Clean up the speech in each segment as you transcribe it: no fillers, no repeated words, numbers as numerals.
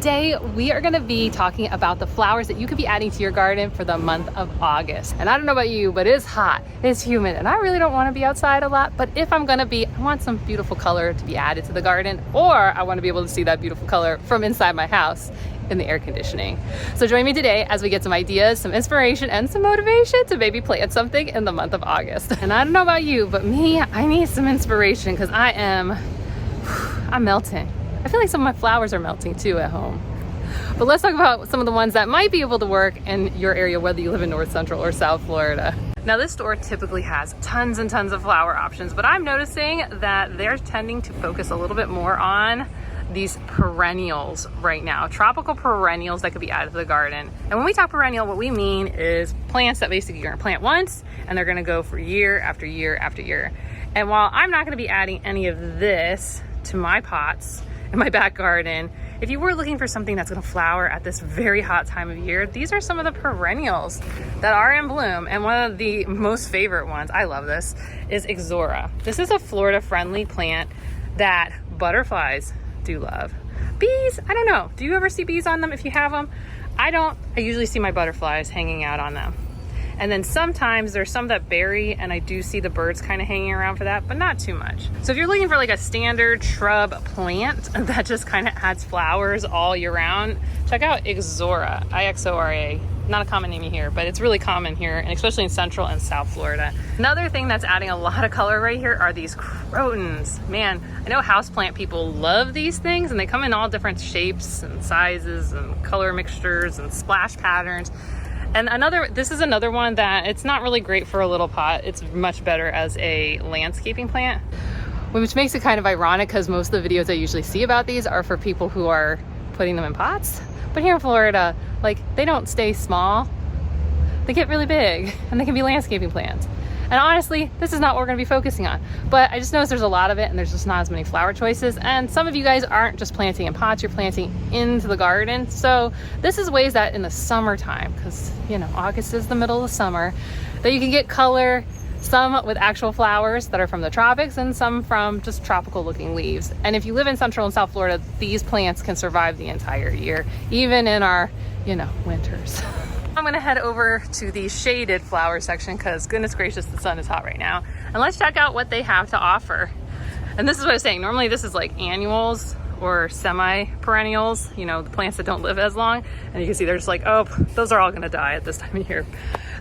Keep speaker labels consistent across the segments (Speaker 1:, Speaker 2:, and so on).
Speaker 1: today we are gonna be talking about the flowers that you could be adding to your garden for the month of August. And I don't know about you, but it's hot, it's humid, and I really don't wanna be outside a lot, but if I'm gonna be, I want some beautiful color to be added to the garden, or I wanna be able to see that beautiful color from inside my house in the air conditioning. So join me today as we get some ideas, some inspiration, and some motivation to maybe plant something in the month of August. And I don't know about you, but me, I need some inspiration because I'm melting. I feel like some of my flowers are melting too at home. But let's talk about some of the ones that might be able to work in your area, whether you live in North Central or South Florida. Now this store typically has tons and tons of flower options, but I'm noticing that they're tending to focus a little bit more on these perennials right now, tropical perennials that could be added to the garden. And when we talk perennial, what we mean is plants that basically you're gonna plant once and they're gonna go for year after year after year. And while I'm not gonna be adding any of this to my pots in my back garden, if you were looking for something that's gonna flower at this very hot time of year, these are some of the perennials that are in bloom. And one of the most favorite ones, I love this, is Ixora. This is a Florida friendly plant that butterflies do love. Bees, I don't know. Do you ever see bees on them if you have them? I don't. I usually see my butterflies hanging out on them. And then sometimes there's some that berry and I do see the birds kind of hanging around for that, but not too much. So if you're looking for like a standard shrub plant that just kind of adds flowers all year round, check out Ixora, I-X-O-R-A. Not a common name here, but it's really common here, and especially in Central and South Florida. Another thing that's adding a lot of color right here are these crotons. Man, I know houseplant people love these things, and they come in all different shapes and sizes and color mixtures and splash patterns. And this is another one that it's not really great for a little pot. It's much better as a landscaping plant, which makes it kind of ironic because most of the videos I usually see about these are for people who are putting them in pots. But here in Florida, like, they don't stay small. They get really big and they can be landscaping plants. And honestly, this is not what we're gonna be focusing on. But I just noticed there's a lot of it and there's just not as many flower choices. And some of you guys aren't just planting in pots, you're planting into the garden. So this is ways that in the summertime, because you know, August is the middle of summer, that you can get color, some with actual flowers that are from the tropics and some from just tropical looking leaves. And if you live in Central and South Florida, these plants can survive the entire year, even in our, you know, winters. I'm gonna head over to the shaded flower section because goodness gracious, the sun is hot right now. And let's check out what they have to offer. And this is what I was saying, normally this is like annuals or semi-perennials, you know, the plants that don't live as long. And you can see they're just like, oh, those are all gonna die at this time of year.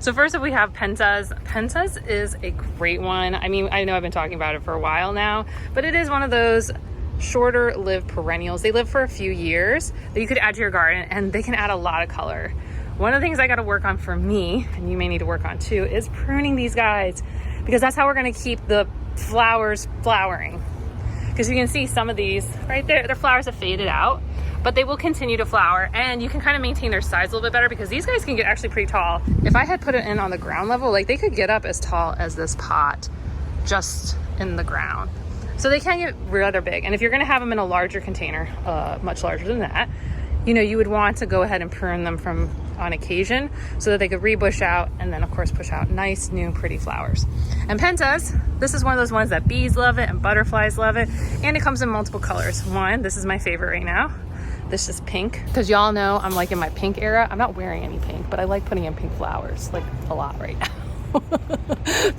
Speaker 1: So first up we have Pentas. Pentas is a great one. I mean, I know I've been talking about it for a while now, but it is one of those shorter lived perennials. They live for a few years that you could add to your garden and they can add a lot of color. One of the things I got to work on for me, and you may need to work on too, is pruning these guys, because that's how we're going to keep the flowers flowering. Because you can see some of these right there, their flowers have faded out, but they will continue to flower, and you can kind of maintain their size a little bit better because these guys can get actually pretty tall. If I had put it in on the ground level, like they could get up as tall as this pot just in the ground. So they can get rather big. And if you're going to have them in a larger container, much larger than that, you know, you would want to go ahead and prune them from on occasion so that they could rebush out and then of course push out nice new pretty flowers. And Pentas, this is one of those ones that bees love it and butterflies love it, and it comes in multiple colors. One, this is my favorite right now. This is pink, because y'all know I'm like in my pink era. I'm not wearing any pink, but I like putting in pink flowers like a lot right now.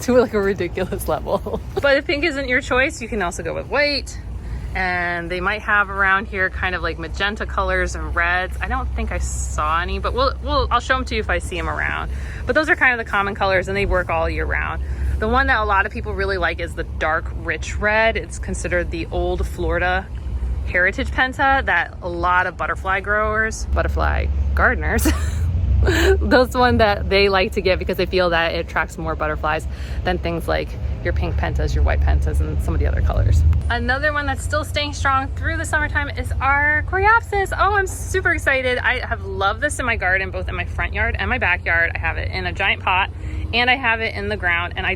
Speaker 1: To like a ridiculous level. But if pink isn't your choice, you can also go with white. And they might have around here kind of like magenta colors and reds. I don't think I saw any, but I'll show them to you if I see them around. But those are kind of the common colors and they work all year round. The one that a lot of people really like is the dark rich red. It's considered the old Florida heritage penta that a lot of butterfly gardeners, those one that they like to get because they feel that it attracts more butterflies than things like your pink pentas, your white pentas, and some of the other colors. Another one that's still staying strong through the summertime is our coreopsis. Oh, I'm super excited. I have loved this in my garden, both in my front yard and my backyard. I have it in a giant pot and I have it in the ground, and I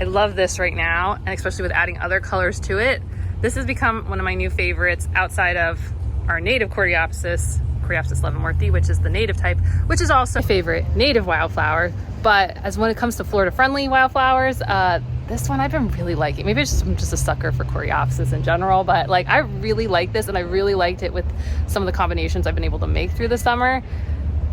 Speaker 1: love this right now, and especially with adding other colors to it. This has become one of my new favorites outside of our native coreopsis leavenworthii, which is the native type, which is also my favorite native wildflower. But as when it comes to Florida friendly wildflowers, this one I've been really liking. Maybe I'm just a sucker for Coreopsis in general, but like I really like this, and I really liked it with some of the combinations I've been able to make through the summer.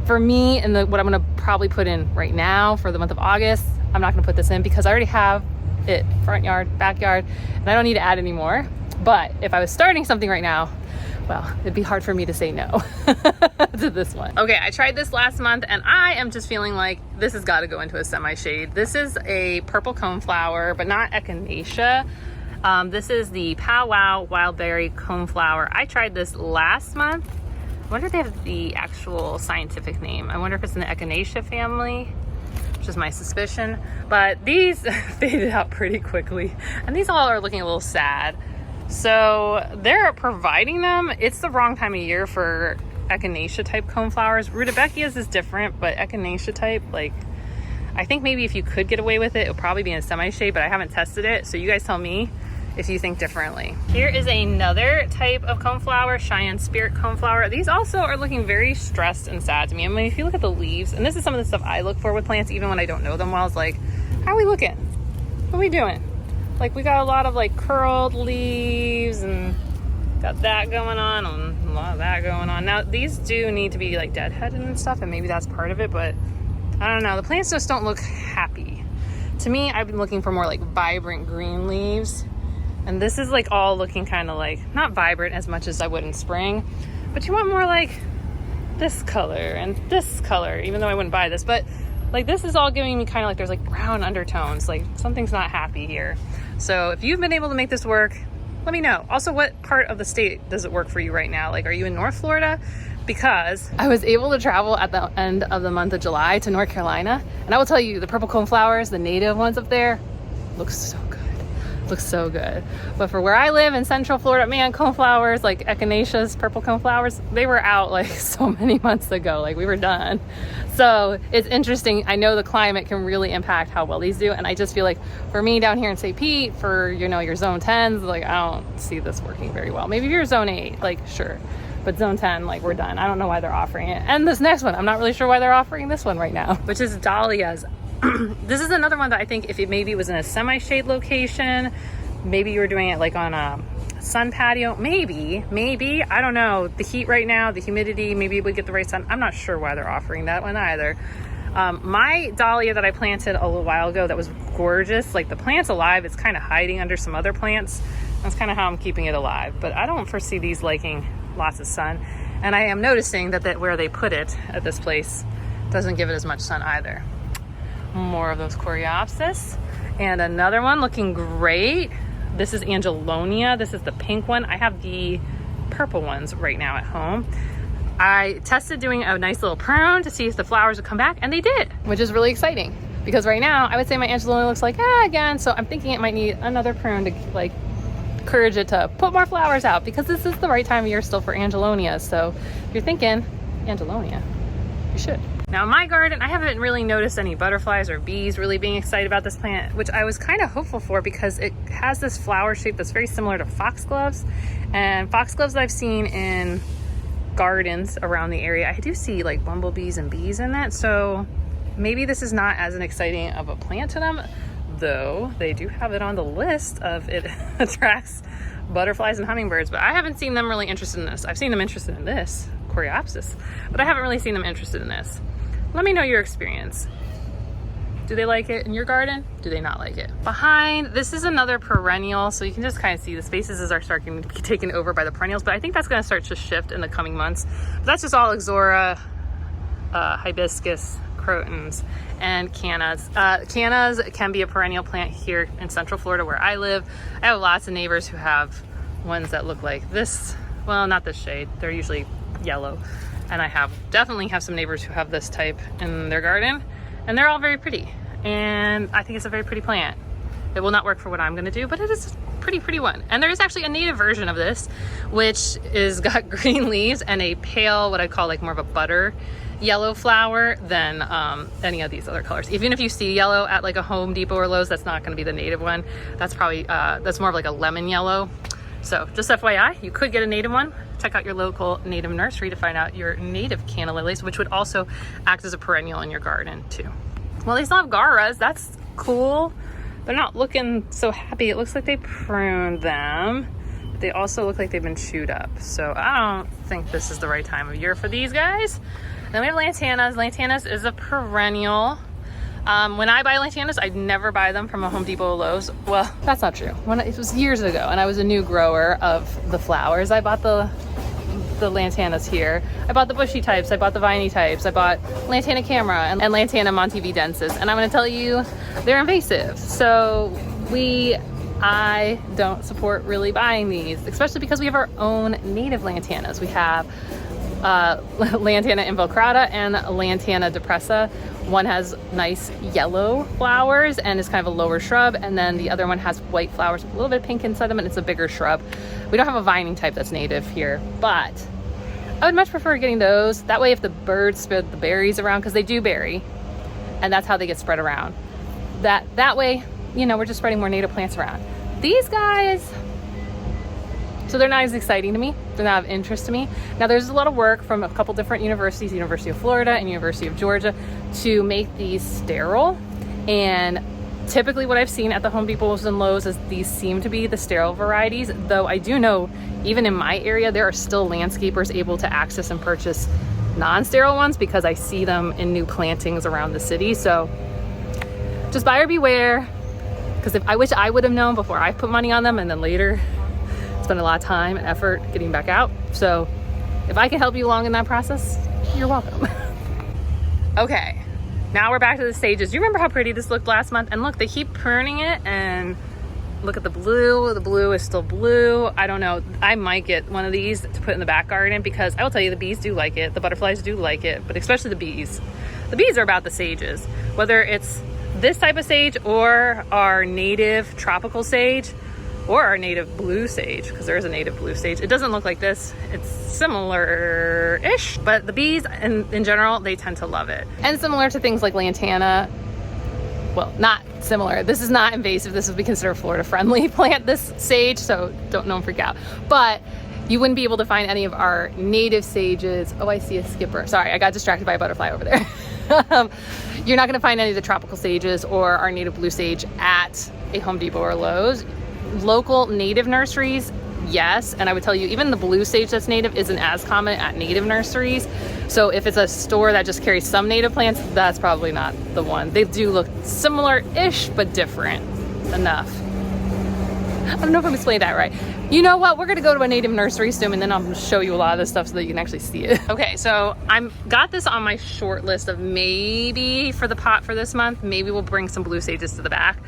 Speaker 1: For me, and what I'm gonna probably put in right now for the month of August, I'm not gonna put this in because I already have it front yard, backyard, and I don't need to add any more. But if I was starting something right now, well, it'd be hard for me to say no to this one. Okay, I tried this last month and I am just feeling like this has got to go into a semi-shade. This is a purple coneflower, but not echinacea. This is the Powwow Wildberry Coneflower. I tried this last month. I wonder if they have the actual scientific name. I wonder if it's in the echinacea family, which is my suspicion. But these faded out pretty quickly, and these all are looking a little sad. So they're providing them. It's the wrong time of year for echinacea type coneflowers. Rudbeckias is different, but echinacea type, like, I think maybe if you could get away with it, it would probably be in a semi-shade, but I haven't tested it. So you guys tell me if you think differently. Here is another type of coneflower, Cheyenne Spirit coneflower. These also are looking very stressed and sad to me. I mean, if you look at the leaves, and this is some of the stuff I look for with plants, even when I don't know them well, it's like, how are we looking? What are we doing? Like, we got a lot of like curled leaves and got that going on and a lot of that going on. Now, these do need to be like deadheaded and stuff, and maybe that's part of it, but I don't know. The plants just don't look happy. To me, I've been looking for more like vibrant green leaves. And this is like all looking kind of like, not vibrant as much as I would in spring, but you want more like this color and this color, even though I wouldn't buy this, but like this is all giving me kind of like, there's like brown undertones, like something's not happy here. So if you've been able to make this work, let me know. Also, what part of the state does it work for you right now? Like, are you in North Florida? Because I was able to travel at the end of the month of July to North Carolina. And I will tell you, the purple coneflowers, the native ones up there, look so good. Looks so good. But for where I live in Central Florida, man, coneflowers, like echinaceas, purple coneflowers, they were out like so many months ago. Like, we were done. So it's interesting. I know the climate can really impact how well these do. And I just feel like for me down here in St. Pete, for, you know, your zone 10s, like, I don't see this working very well. Maybe if you're zone 8, like, sure. But zone 10, like, we're done. I don't know why they're offering it. And this next one, I'm not really sure why they're offering this one right now, which is dahlias. This is another one that I think if it maybe was in a semi-shade location, maybe you were doing it like on a sun patio, maybe, I don't know. The heat right now, the humidity, maybe it would get the right sun. I'm not sure why they're offering that one either. My dahlia that I planted a little while ago that was gorgeous, like the plant's alive, it's kind of hiding under some other plants. That's kind of how I'm keeping it alive, but I don't foresee these liking lots of sun. And I am noticing that where they put it at this place doesn't give it as much sun either. More of those Coreopsis. And another one looking great. This is Angelonia. This is the pink one. I have the purple ones right now at home. I tested doing a nice little prune to see if the flowers would come back, and they did, which is really exciting because right now I would say my Angelonia looks like, again, so I'm thinking it might need another prune to like encourage it to put more flowers out, because this is the right time of year still for Angelonia. So if you're thinking Angelonia, you should. Now in my garden, I haven't really noticed any butterflies or bees really being excited about this plant, which I was kind of hopeful for because it has this flower shape that's very similar to foxgloves. And foxgloves I've seen in gardens around the area, I do see like bumblebees and bees in that. So maybe this is not as an exciting of a plant to them, though they do have it on the list of it attracts butterflies and hummingbirds, but I haven't seen them really interested in this. I've seen them interested in this, Coreopsis, but I haven't really seen them interested in this. Let me know your experience. Do they like it in your garden? Do they not like it? Behind, this is another perennial, so you can just kind of see the spaces are starting to be taken over by the perennials, but I think that's going to start to shift in the coming months. But that's just all Ixora, hibiscus, crotons, and cannas. Cannas can be a perennial plant here in Central Florida where I live. I have lots of neighbors who have ones that look like this. Well, not this shade. They're usually yellow. And I definitely have some neighbors who have this type in their garden, and they're all very pretty. And I think it's a very pretty plant. It will not work for what I'm gonna do, but it is a pretty one. And there is actually a native version of this, which is got green leaves and a pale, what I call like more of a butter yellow flower than any of these other colors. Even if you see yellow at like a Home Depot or Lowe's, that's not gonna be the native one. That's probably, that's more of like a lemon yellow. So just FYI, you could get a native one. Check out your local native nursery to find out your native canna lilies, which would also act as a perennial in your garden too. Well, they still have garas. That's cool. they're not looking so happy. It looks like they pruned them. But they also look like they've been chewed up. So I don't think this is the right time of year for these guys. Then we have lantanas. Lantanas is a perennial. When I buy lantanas, I never buy them from a Home Depot or Lowe's. Well, that's not true. It was years ago and I was a new grower of the flowers, I bought the lantanas here. I bought the bushy types, I bought the viney types, I bought Lantana Camera and Lantana montevidensis, and I'm gonna tell you, they're invasive. So I don't support really buying these, especially because we have our own native lantanas. We have Lantana involucrata and Lantana depressa. One has nice yellow flowers and is kind of a lower shrub, and then the other one has white flowers with a little bit of pink inside them, and it's a bigger shrub. We don't have a vining type that's native here, but I would much prefer getting those. That way if the birds spread the berries around, because they do berry, and that's how they get spread around. That way, you know, we're just spreading more native plants around. These guys, so they're not as exciting to me. They're not of interest to me. Now there's a lot of work from a couple different universities, University of Florida and University of Georgia, to make these sterile. And typically what I've seen at the Home Depots and Lowe's is these seem to be the sterile varieties, though I do know even in my area, there are still landscapers able to access and purchase non-sterile ones because I see them in new plantings around the city. So just buyer beware, because I wish I would have known before I put money on them and then later spend a lot of time and effort getting back out. So if I can help you along in that process, you're welcome. Okay, now we're back to the stages. Do you remember how pretty this looked last month? And look, they keep pruning it, and look at the blue. The blue is still blue. I don't know. I might get one of these to put in the back garden, because I will tell you, the bees do like it. The butterflies do like it, but especially the bees. The bees are about the sages. Whether it's this type of sage or our native tropical sage or our native blue sage, because there is a native blue sage. It doesn't look like this. It's similar-ish, but the bees in general, they tend to love it. And similar to things like lantana, well, not similar. This is not invasive. This would be considered a Florida-friendly plant, this sage, so don't freak out. But you wouldn't be able to find any of our native sages. Oh, I see a skipper. Sorry, I got distracted by a butterfly over there. You're not gonna find any of the tropical sages or our native blue sage at a Home Depot or Lowe's. Local native nurseries, yes, and I would tell you even the blue sage that's native isn't as common at native nurseries. So if it's a store that just carries some native plants, that's probably not the one. They do look similar-ish, but different enough. I don't know if I'm explaining that right. You know what? We're gonna go to a native nursery soon, and then I'll show you a lot of this stuff so that you can actually see it. Okay, so I'm got this on my short list of maybe for the pot for this month. Maybe we'll bring some blue sages to the back.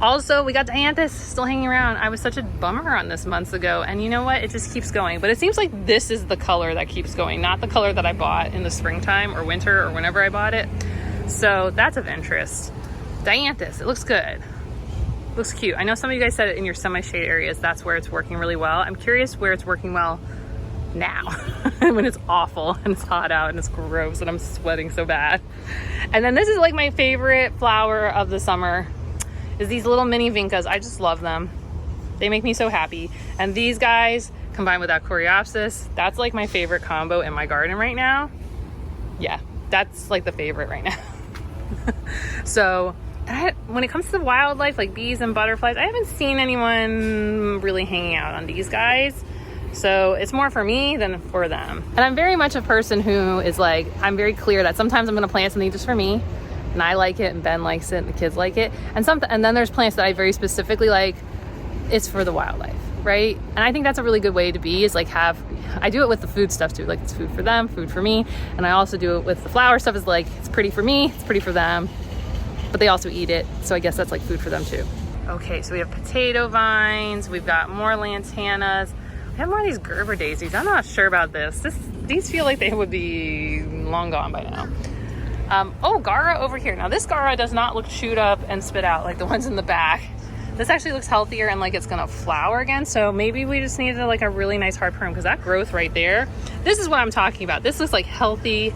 Speaker 1: Also, we got dianthus still hanging around. I was such a bummer on this months ago, and you know what? It just keeps going. But it seems like this is the color that keeps going, not the color that I bought in the springtime or winter or whenever I bought it. So that's of interest. Dianthus, it looks good. Looks cute. I know some of you guys said it in your semi-shade areas, that's where it's working really well. I'm curious where it's working well now when it's awful and it's hot out and it's gross and I'm sweating so bad. And then this is like my favorite flower of the summer, is these little mini vincas. I just love them. They make me so happy. And these guys combined with that coreopsis, that's like my favorite combo in my garden right now. Yeah, that's like the favorite right now. So when it comes to wildlife like bees and butterflies, I haven't seen anyone really hanging out on these guys. So it's more for me than for them. And I'm very much a person who is like, I'm very clear that sometimes I'm gonna plant something just for me, and I like it, and Ben likes it, and the kids like it. And then there's plants that I very specifically like, it's for the wildlife, right? And I think that's a really good way to be, is like I do it with the food stuff too, like it's food for them, food for me. And I also do it with the flower stuff, is like, it's pretty for me, it's pretty for them, but they also eat it. So I guess that's like food for them too. Okay, so we have potato vines, we've got more lantanas. We have more of these Gerber daisies. I'm not sure about this. These feel like they would be long gone by now. Oh, Gara over here. Now this Gara does not look chewed up and spit out like the ones in the back. This actually looks healthier and like it's gonna flower again. So maybe we just needed like a really nice hard prune, because that growth right there, this is what I'm talking about. This looks like healthy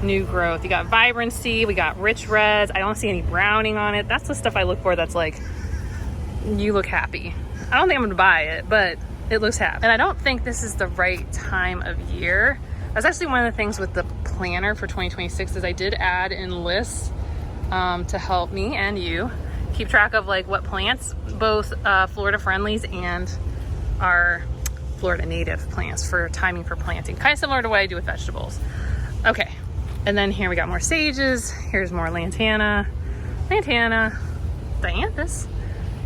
Speaker 1: new growth. You got vibrancy, we got rich reds. I don't see any browning on it. That's the stuff I look for, that's like, you look happy. I don't think I'm gonna buy it, but it looks happy. And I don't think this is the right time of year. That's actually one of the things with the planner for 2026, is I did add in lists to help me and you keep track of like what plants, both Florida friendlies and our Florida native plants for timing for planting. Kind of similar to what I do with vegetables. Okay, and then here we got more sages. Here's more lantana, dianthus,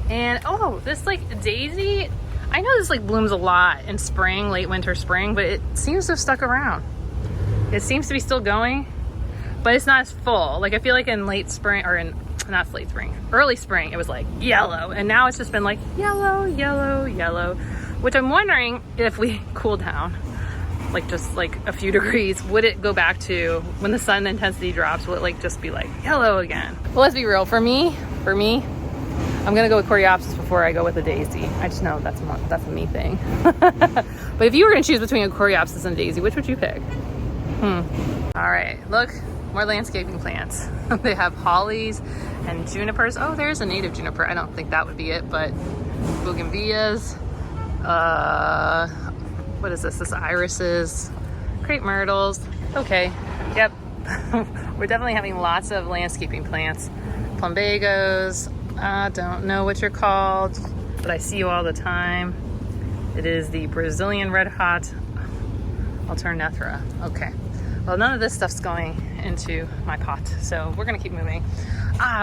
Speaker 1: and oh, this like daisy. I know this like blooms a lot in spring, late winter, spring, but it seems to have stuck around. It seems to be still going, but it's not as full. Like I feel like in late spring, or in, not late spring, early spring, it was like yellow, and now it's just been like yellow, yellow, yellow, which I'm wondering if we cool down, like just like a few degrees, would it go back to when the sun intensity drops, will it like just be like yellow again? Well, let's be real, for me, I'm gonna go with coreopsis before I go with a daisy. I just know that's a me thing. But if you were gonna choose between a coreopsis and a daisy, which would you pick? All right, look, more landscaping plants. They have hollies and junipers. Oh, there's a native juniper. I don't think that would be it, but bougainvilleas. What is this? This irises, crepe myrtles. Okay, yep. We're definitely having lots of landscaping plants. Plumbagos. I don't know what you're called, but I see you all the time. It is the Brazilian red hot alternethra. Okay. Well, none of this stuff's going into my pot, so we're gonna keep moving.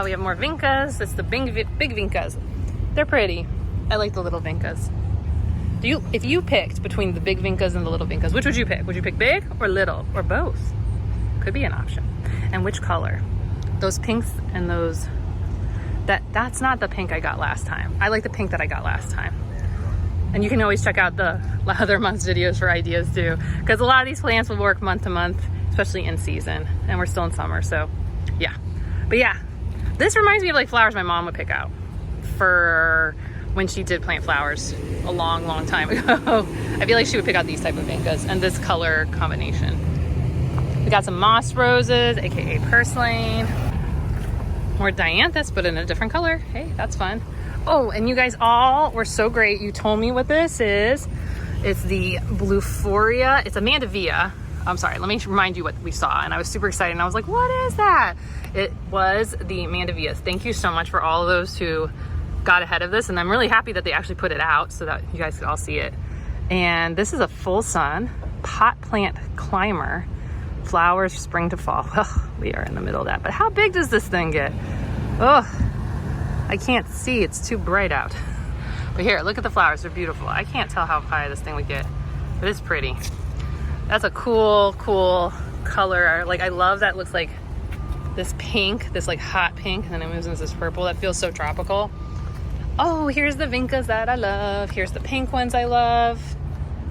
Speaker 1: We have more vincas. It's the big vincas. They're pretty. I like the little vincas. If you picked between the big vincas and the little vincas, which would you pick? Would you pick big or little or both? Could be an option. And which color? Those pinks and those, that's not the pink I got last time. I like the pink that I got last time. And you can always check out the other month's videos for ideas too, because a lot of these plants will work month to month, especially in season, and we're still in summer, so yeah. But yeah, this reminds me of like flowers my mom would pick out for when she did plant flowers a long time ago. I feel like she would pick out these type of vincas and this color combination. We got some moss roses, aka purslane. More dianthus, but in a different color. Hey, that's fun. Oh, and you guys all were so great. You told me what this is. It's the Bluephoria. It's a mandevilla. I'm sorry, let me remind you what we saw. And I was super excited and I was like, what is that? It was the mandevillas. Thank you so much for all of those who got ahead of this. And I'm really happy that they actually put it out so that you guys could all see it. And this is a full sun pot plant climber. Flowers spring to fall. Well, we are in the middle of that. But how big does this thing get? Oh, I can't see. It's too bright out. But here, look at the flowers. They're beautiful. I can't tell how high this thing would get, but it's pretty. That's a cool color. Like, I love that. It looks like this pink, this like hot pink, and then it moves into this purple. That feels so tropical. Oh, here's the vincas that I love. Here's the pink ones I love.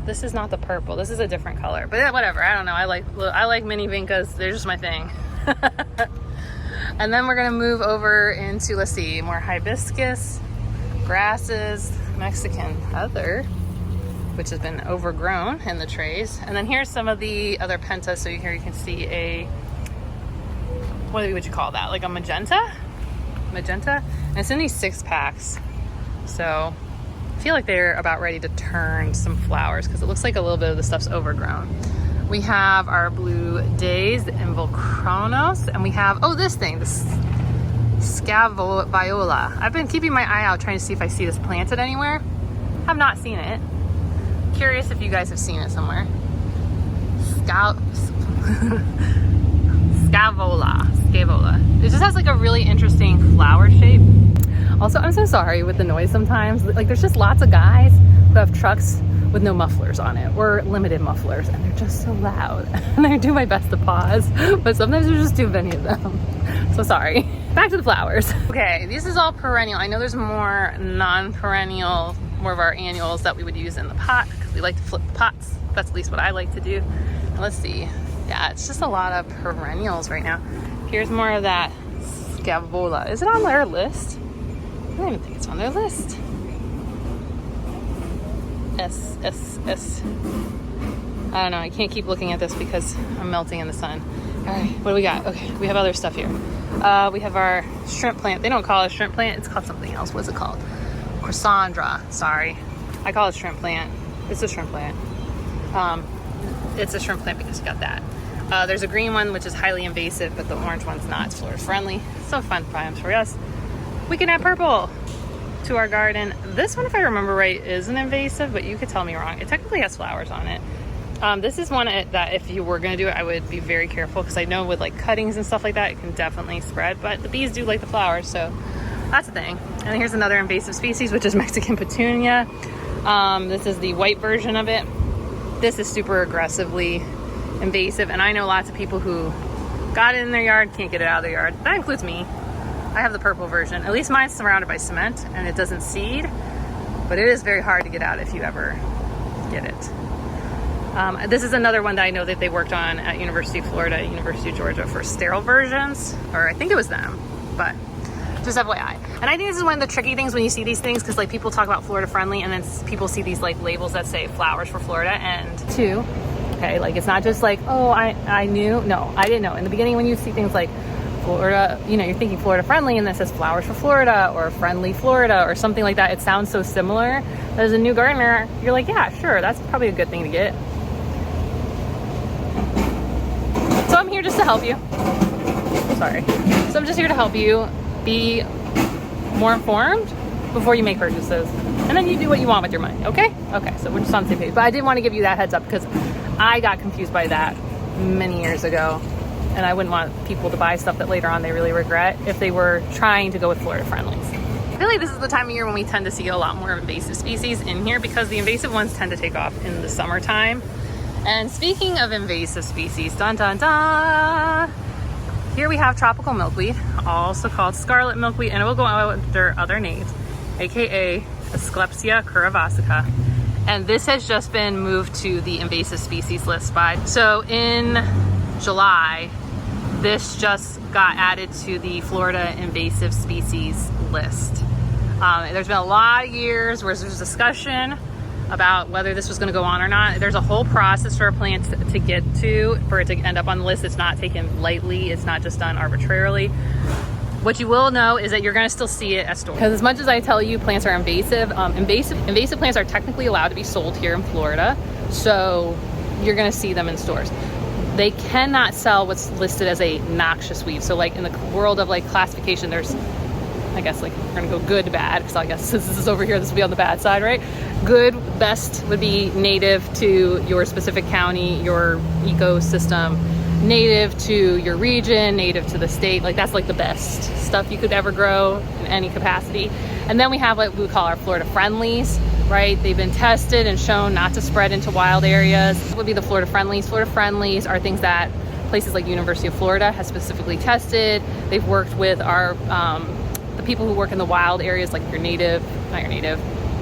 Speaker 1: This is not the purple. This is a different color, but whatever. I don't know. I like mini vincas. They're just my thing. And then we're gonna move over into, let's see, more hibiscus, grasses, Mexican heather, which has been overgrown in the trays. And then here's some of the other pentas. So here you can see a, what would you call that? Like a magenta? And it's in these 6-packs. So I feel like they're about ready to turn some flowers because it looks like a little bit of the stuff's overgrown. We have our blue days and volcronos, and we have, oh, this thing, this scaviola. I've been keeping my eye out trying to see if I see this planted anywhere. Have not seen it. Curious if you guys have seen it somewhere. Scavola. It just has like a really interesting flower shape. Also, I'm so sorry with the noise sometimes. Like, there's just lots of guys who have trucks with no mufflers on it or limited mufflers, and they're just so loud. And I do my best to pause, but sometimes there's just too many of them. So sorry. Back to the flowers. Okay, this is all perennial. I know there's more non-perennial, more of our annuals that we would use in the pot because we like to flip the pots. That's at least what I like to do. And let's see. Yeah, it's just a lot of perennials right now. Here's more of that scavola. Is it on their list? I don't even think it's on their list. S. I don't know. I can't keep looking at this because I'm melting in the sun. All right, what do we got? Okay, we have other stuff here. We have our shrimp plant. They don't call it a shrimp plant. It's called something else. What's it called? Corsandra. Sorry. I call it shrimp plant. It's a shrimp plant. It's a shrimp plant because you got that. There's a green one, which is highly invasive, but the orange one's not. It's Florida friendly. So fun times for us. we can add purple to our garden. This one, if I remember right, is an invasive, but you could tell me wrong. It technically has flowers on it. This is one that if you were gonna do it, I would be very careful, because I know with like cuttings and stuff like that, it can definitely spread, but the bees do like the flowers, so that's the thing. And then here's another invasive species, which is Mexican petunia. This is the white version of it. This is super aggressively invasive, and I know lots of people who got it in their yard, can't get it out of their yard. That includes me. I have the purple version. At least mine's surrounded by cement and it doesn't seed, but it is very hard to get out if you ever get it. This is another one that I know that they worked on at University of Florida, University of Georgia for sterile versions, or I think it was them, but just FYI. And I think this is one of the tricky things when you see these things, because like people talk about Florida friendly and then people see these like labels that say flowers for Florida, and okay, like it's not just like, oh, I knew. No, I didn't know. In the beginning, when you see things like Florida, you know, you're thinking Florida friendly and this says flowers for Florida or friendly Florida or something like that. It sounds so similar. As a new gardener, you're like, yeah, sure, that's probably a good thing to get. So I'm here just to help you. Sorry. So I'm just here to help you be more informed before you make purchases. And then you do what you want with your money, okay? Okay, so we're just on the same page. But I did want to give you that heads up because I got confused by that many years ago. And I wouldn't want people to buy stuff that later on they really regret if they were trying to go with Florida friendlies. I feel like this is the time of year when we tend to see a lot more invasive species in here, because the invasive ones tend to take off in the summertime. And speaking of invasive species, dun dun dun, here we have tropical milkweed, also called scarlet milkweed, and it will go under other names, aka Asclepias curavasica. And this has just been moved to the invasive species list so in July, this just got added to the Florida invasive species list. There's been a lot of years where there's discussion about whether this was going to go on or not. There's a whole process for a plant to get to, for it to end up on the list. It's not taken lightly. It's not just done arbitrarily. What you will know is that you're going to still see it at stores. Because as much as I tell you plants are invasive, invasive plants are technically allowed to be sold here in Florida. So you're going to see them in stores. They cannot sell what's listed as a noxious weed. So like in the world of like classification, there's, I guess like we're gonna go good, bad, because I guess since this is over here, this will be on the bad side, right? Good, best would be native to your specific county, your ecosystem, native to your region, native to the state. Like that's like the best stuff you could ever grow in any capacity. And then we have what we call our Florida friendlies, right? They've been tested and shown not to spread into wild areas. This would be the Florida friendlies. Florida friendlies are things that places like University of Florida has specifically tested. They've worked with our the people who work in the wild areas, like your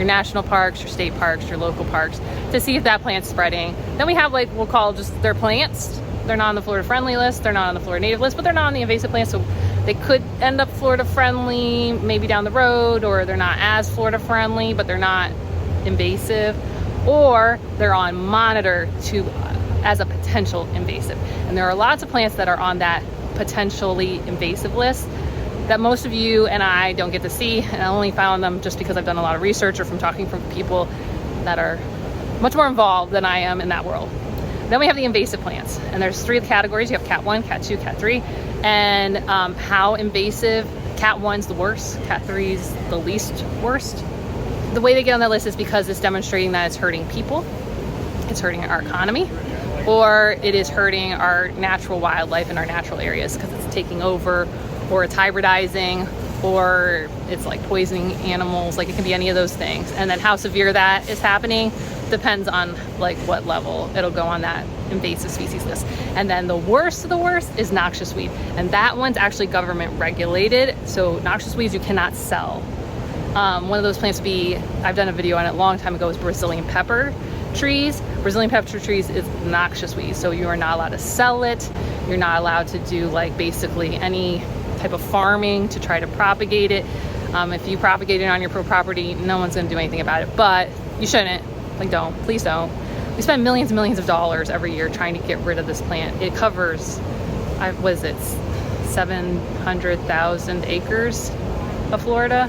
Speaker 1: national parks, your state parks, your local parks, to see if that plant's spreading. Then we have like, we'll call just their plants. They're not on the Florida friendly list, they're not on the Florida native list, but they're not on the invasive plants, so they could end up Florida friendly maybe down the road, or they're not as Florida friendly, but they're not invasive, or they're on monitor to as a potential invasive. And there are lots of plants that are on that potentially invasive list that most of you and I don't get to see, and I only found them just because I've done a lot of research or from talking from people that are much more involved than I am in that world. Then we have the invasive plants, and there's three categories. You have Cat 1, Cat 2, Cat 3, and how invasive. Cat 1's the worst, Cat 3's the least worst. The way they get on that list is because it's demonstrating that it's hurting people, it's hurting our economy, or it is hurting our natural wildlife in our natural areas because it's taking over, or it's hybridizing, or it's like poisoning animals. Like it can be any of those things. And then how severe that is happening depends on like what level it'll go on that invasive species list. And then the worst of the worst is noxious weed, and that one's actually government regulated. So noxious weeds you cannot sell. One of those plants would be, I've done a video on it a long time ago, is Brazilian pepper trees. Brazilian pepper trees is noxious weed, so you are not allowed to sell it. You're not allowed to do like basically any type of farming to try to propagate it. If you propagate it on your property, no one's going to do anything about it, but you shouldn't. Like, don't, please don't. We spend millions and millions of dollars every year trying to get rid of this plant. It covers, what is it, 700,000 acres of Florida.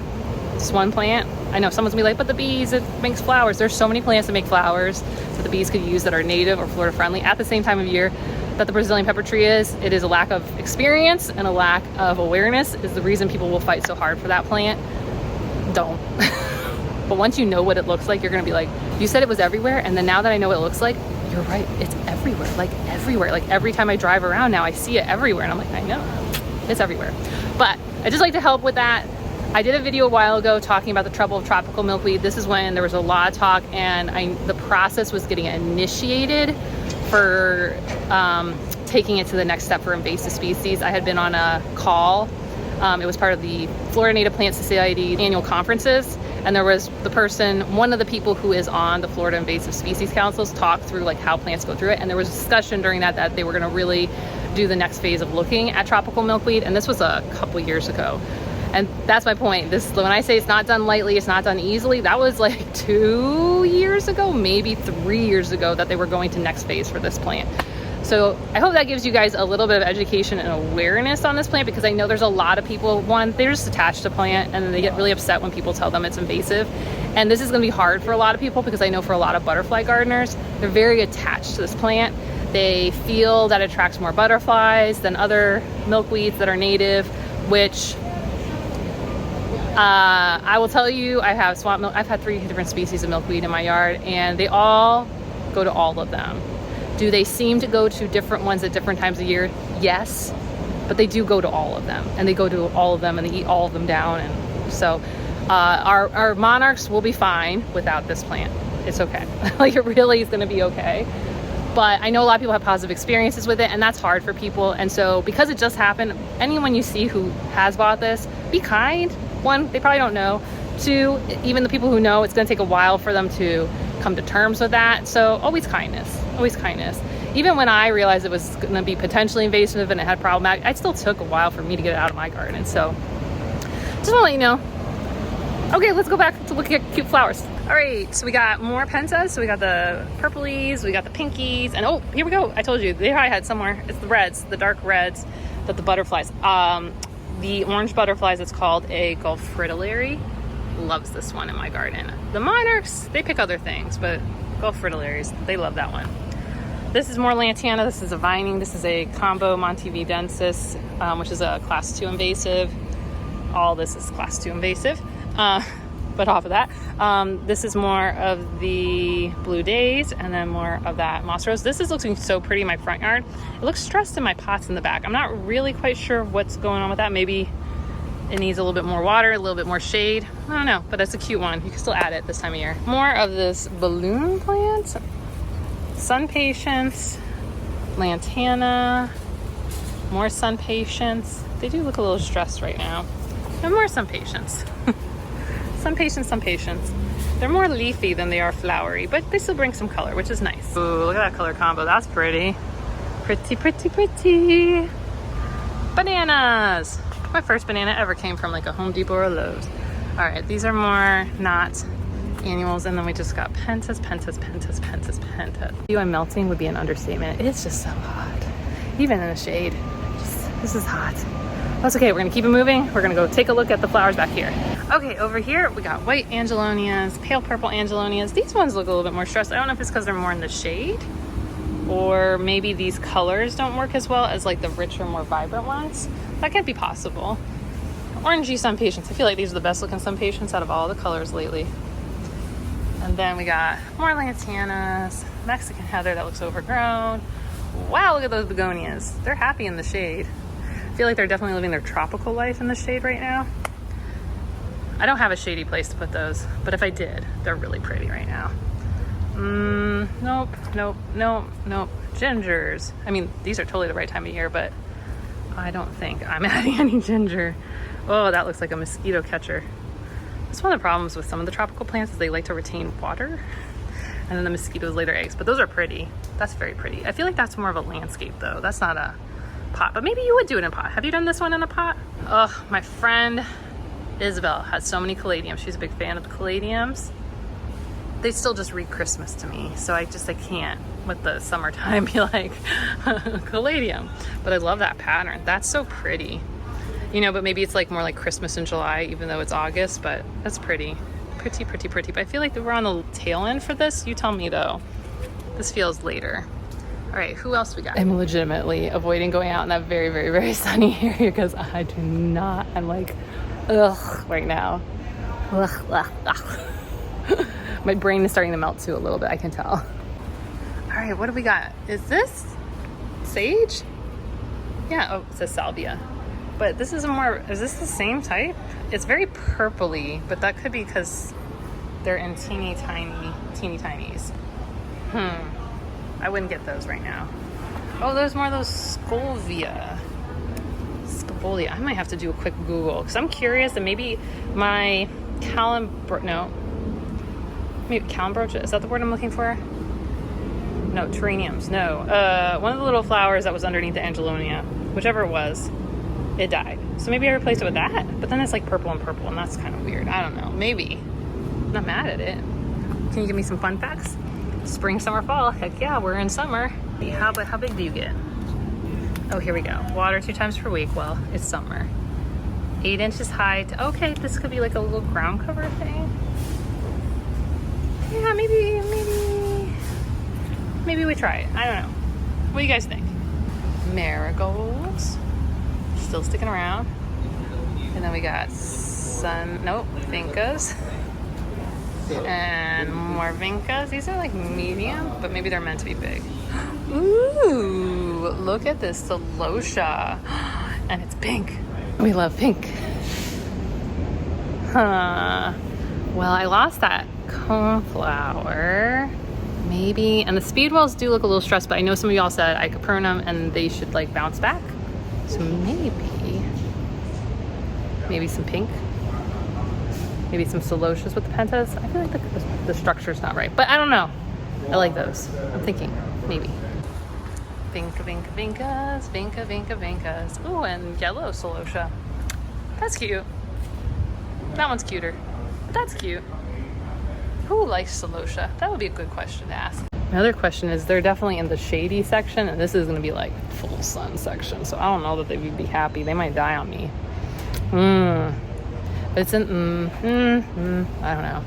Speaker 1: Just one plant. I know someone's gonna be like, but the bees, it makes flowers. There's so many plants that make flowers that the bees could use that are native or Florida friendly at the same time of year. that the Brazilian pepper tree is. It is a lack of experience and a lack of awareness is the reason people will fight so hard for that plant. Don't. But once you know what it looks like, you're gonna be like, you said it was everywhere, and then now that I know what it looks like, you're right, it's everywhere, like everywhere. Like every time I drive around now, I see it everywhere, and I'm like, I know, it's everywhere. But I just like to help with that. I did a video a while ago talking about the trouble of tropical milkweed. This is when there was a lot of talk, and the process was getting initiated for taking it to the next step for invasive species. I had been on a call. It was part of the Florida Native Plant Society annual conferences, and there was the person, one of the people who is on the Florida Invasive Species Councils, talk through like how plants go through it, and there was discussion during that they were going to really do the next phase of looking at tropical milkweed, and this was a couple years ago. And that's my point. When I say it's not done lightly, it's not done easily, that was like 2 years ago, maybe 3 years ago, that they were going to next phase for this plant. So I hope that gives you guys a little bit of education and awareness on this plant, because I know there's a lot of people, one, they're just attached to plant and they get really upset when people tell them it's invasive. And this is gonna be hard for a lot of people, because I know for a lot of butterfly gardeners, they're very attached to this plant. They feel that it attracts more butterflies than other milkweeds that are native, which I will tell you, I have swamp milk. I've had 3 different species of milkweed in my yard, and they all go to all of them. Do they seem to go to different ones at different times of year? Yes, but they do go to all of them, and they go to all of them, and they eat all of them down. And so our monarchs will be fine without this plant. It's okay. Like, it really is going to be okay. But I know a lot of people have positive experiences with it, and that's hard for people. And so because it just happened, anyone you see who has bought this, be kind. One, they probably don't know. 2, even the people who know, it's going to take a while for them to come to terms with that. So always kindness, always kindness. Even when I realized it was going to be potentially invasive and it had problematic, it still took a while for me to get it out of my garden. So just want to let you know. Okay, let's go back to look at cute flowers. All right, so we got more pentas. So we got the purplies, we got the pinkies, and oh, here we go. I told you, they probably had somewhere. It's the reds, the dark reds, that the butterflies. The orange butterflies, it's called a Gulf fritillary. Loves this one in my garden. The monarchs, they pick other things, but Gulf fritillaries, they love that one. This is more lantana. This is a vining. This is a combo montividensis, which is a class 2 invasive. All this is class 2 invasive. But off of that, this is more of the blue days, and then more of that moss rose. This is looking so pretty in my front yard. It looks stressed in my pots in the back. I'm not really quite sure what's going on with that. Maybe it needs a little bit more water, a little bit more shade. I don't know, but it's a cute one. You can still add it this time of year. More of this balloon plant, sun patience, lantana, more sun patience. They do look a little stressed right now. And more sun patience. Some patience, some patience. They're more leafy than they are flowery, but they still bring some color, which is nice. Ooh, look at that color combo. That's pretty. Pretty, pretty, pretty. Bananas. My first banana ever came from like a Home Depot or a Lowe's. All right, these are more not annuals, and then we just got pentas, pentas, pentas, pentas, pentas. You I'm melting would be an understatement. It's just so hot, even in the shade. This is hot. That's okay, we're gonna keep it moving. We're gonna go take a look at the flowers back here. Okay, over here we got white angelonias, pale purple angelonias. These ones look a little bit more stressed. I don't know if it's because they're more in the shade, or maybe these colors don't work as well as like the richer, more vibrant ones. That could be possible. Orangey sun patience. I feel like these are the best looking sun patience out of all the colors lately. And then we got more lantanas, Mexican heather that looks overgrown. Wow, look at those begonias. They're happy in the shade. I feel like they're definitely living their tropical life in the shade right now. I don't have a shady place to put those, but if I did, they're really pretty right now. Nope, nope, nope, nope. Gingers. I mean, these are totally the right time of year, but I don't think I'm adding any ginger. Oh, that looks like a mosquito catcher. That's one of the problems with some of the tropical plants is they like to retain water, and then the mosquitoes lay their eggs, but those are pretty. That's very pretty. I feel like that's more of a landscape though. That's not a pot, but maybe you would do it in a pot. Have you done this one in a pot? Oh, my friend Isabel has so many caladiums. She's a big fan of the caladiums. They still just read Christmas to me, so I can't with the summertime be like caladium. But I love that pattern. That's so pretty. You know, but maybe it's like more like Christmas in July, even though it's August, but that's pretty. Pretty, pretty, pretty. But I feel like we're on the tail end for this. You tell me though. This feels later. All right, who else we got? I'm legitimately avoiding going out in that very, very, very sunny area because I do not, I'm like, ugh, right now. Ugh, ugh, ugh. My brain is starting to melt too a little bit, I can tell. All right, what do we got? Is this sage? Yeah, oh, it says salvia. But this is is this the same type? It's very purpley, but that could be because they're in teeny tinies. I wouldn't get those right now. Oh, there's more of those scolia. I might have to do a quick Google because I'm curious, and maybe my Calambrocha, is that the word I'm looking for? No, Perennials, no. One of the little flowers that was underneath the angelonia, whichever it was, it died. So maybe I replaced it with that, but then it's like purple, and that's kind of weird. I don't know, maybe. I'm not mad at it. Can you give me some fun facts? Spring, summer, fall, heck yeah, we're in summer. How big do you get? Oh, here we go. Water 2 times per week. Well, it's summer. 8 inches high. Okay, this could be like a little ground cover thing. Yeah, maybe we try it. I don't know. What do you guys think? Marigolds. Still sticking around. And then we got vincas. And more vincas. These are like medium, but maybe they're meant to be big. Ooh, look at this celosia. And it's pink. We love pink. Huh. Well, I lost that coneflower. Maybe. And the speedwells do look a little stressed, but I know some of y'all said I could prune them and they should like bounce back. So maybe some pink. Maybe some celosias with the pentas. I feel like the structure's not right, but I don't know. I like those. I'm thinking maybe. Vincas. Ooh, and yellow celosia. That's cute. That one's cuter. But that's cute. Who likes celosia? That would be a good question to ask. Another question is, they're definitely in the shady section, and this is going to be like full sun section. So I don't know that they would be happy. They might die on me. But it's in, I don't know.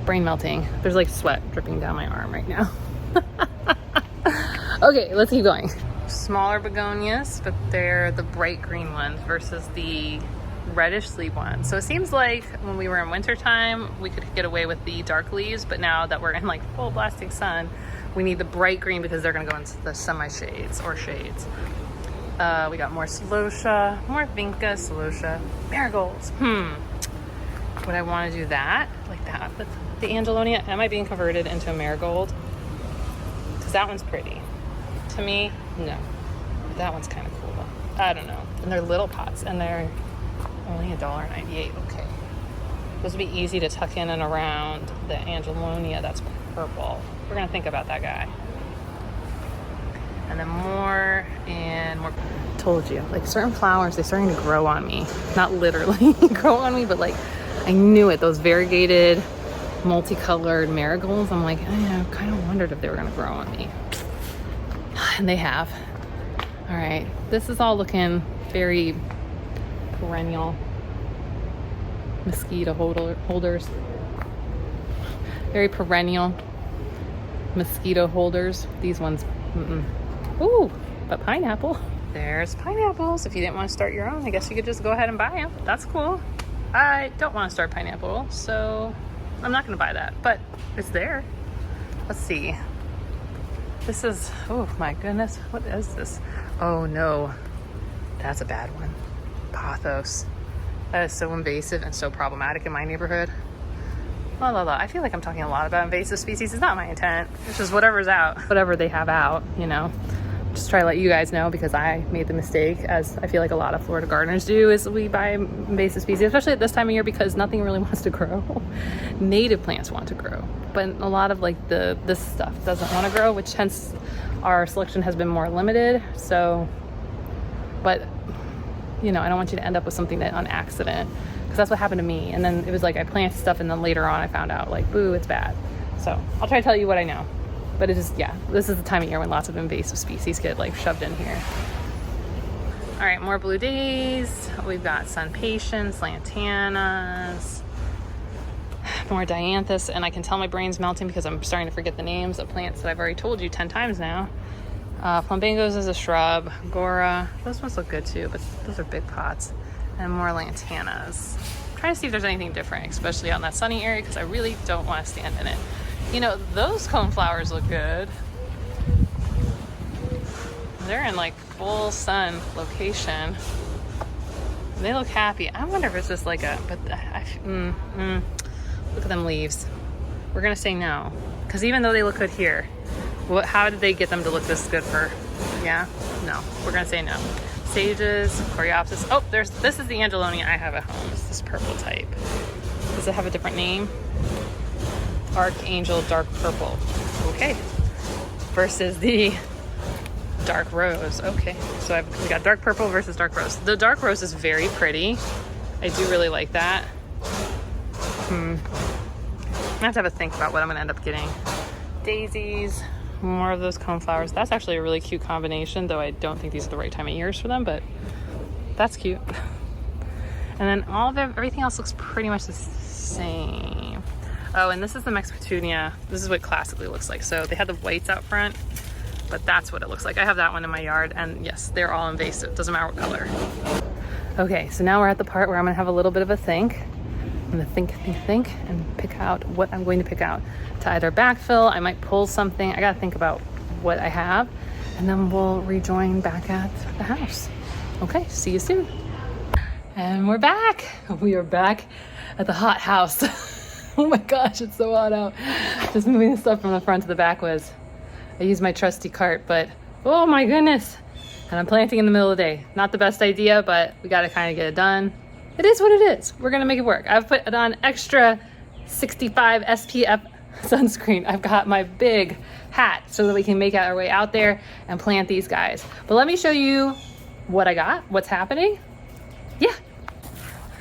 Speaker 1: Brain melting. There's like sweat dripping down my arm right now. Okay, let's keep going. Smaller begonias, but they're the bright green ones versus the reddish leaf ones. So it seems like when we were in wintertime, we could get away with the dark leaves, but now that we're in like full blasting sun, we need the bright green because they're gonna go into the semi-shades or shades. We got more celosia, more vinca, celosia, marigolds. Would I want to do that? Like that with the angelonia? Am I being converted into a marigold? Because that one's pretty. To me, no. But that one's kind of cool. I don't know. And they're little pots, and they're only $1.98. Okay. Those would be easy to tuck in and around the angelonia that's purple. We're going to think about that guy. And then more and more. Told you, like certain flowers, they're starting to grow on me. Not literally grow on me, but like I knew it. Those variegated, multicolored marigolds. I'm like, I kind of wondered if they were going to grow on me. And they have. All right, this is all looking very perennial. Mosquito holders. Very perennial mosquito holders. These ones, Ooh, but pineapple. There's pineapples. If you didn't want to start your own, I guess you could just go ahead and buy them. That's cool. I don't want to start pineapple, so I'm not going to buy that, but it's there. Let's see. This is, oh my goodness, what is this? Oh no, that's a bad one. Pothos. That is so invasive and so problematic in my neighborhood. I feel like I'm talking a lot about invasive species. It's not my intent. It's just whatever's out, whatever they have out, you know. Just try to let you guys know, because I made the mistake, as I feel like a lot of Florida gardeners do, is we buy invasive species, especially at this time of year, because nothing really wants to grow. Native plants want to grow, but a lot of like this stuff doesn't want to grow, which hence our selection has been more limited. So, but you know, I don't want you to end up with something that on accident, because that's what happened to me. And then it was like I planted stuff, and then later on I found out like, boo, it's bad. So I'll try to tell you what I know. But it is, yeah, this is the time of year when lots of invasive species get like shoved in here. All right, more blue days. We've got sun patience, lantanas, more dianthus, and I can tell my brain's melting because I'm starting to forget the names of plants that I've already told you 10 times now. Plumbangos is a shrub. Gora, those ones look good too, but those are big pots. And more lantanas. I'm trying to see if there's anything different, especially out in that sunny area, because I really don't want to stand in it. You know, those cone flowers look good. They're in like full sun location. They look happy. I wonder if it's just like a, but look at them leaves. We're gonna say no, because even though they look good here, how did they get them to look this good for? Yeah, no. We're gonna say no. Sages, coreopsis. Oh, this is the angelonia I have at home. It's this purple type. Does it have a different name? Archangel dark purple. Okay. Versus the dark rose. Okay. So we got dark purple versus dark rose. The dark rose is very pretty. I do really like that. I have to have a think about what I'm gonna end up getting. Daisies. More of those cone flowers. That's actually a really cute combination, though I don't think these are the right time of years for them, but that's cute. And then everything else looks pretty much the same. Oh, and this is the Mex petunia. This is what it classically looks like. So they had the whites out front, but that's what it looks like. I have that one in my yard, and yes, they're all invasive. Doesn't matter what color. Okay, so now we're at the part where I'm gonna have a little bit of a think. I'm gonna think, and pick out what I'm going to pick out to either backfill. I might pull something. I gotta think about what I have, and then we'll rejoin back at the house. Okay, see you soon. And we're back. We are back at the hot house. Oh my gosh, it's so hot out. Just moving the stuff from the front to the back I used my trusty cart, but oh my goodness. And I'm planting in the middle of the day. Not the best idea, but we gotta kind of get it done. It is what it is. We're gonna make it work. I've put on extra 65 SPF sunscreen. I've got my big hat so that we can make our way out there and plant these guys. But let me show you what I got, what's happening. Yeah,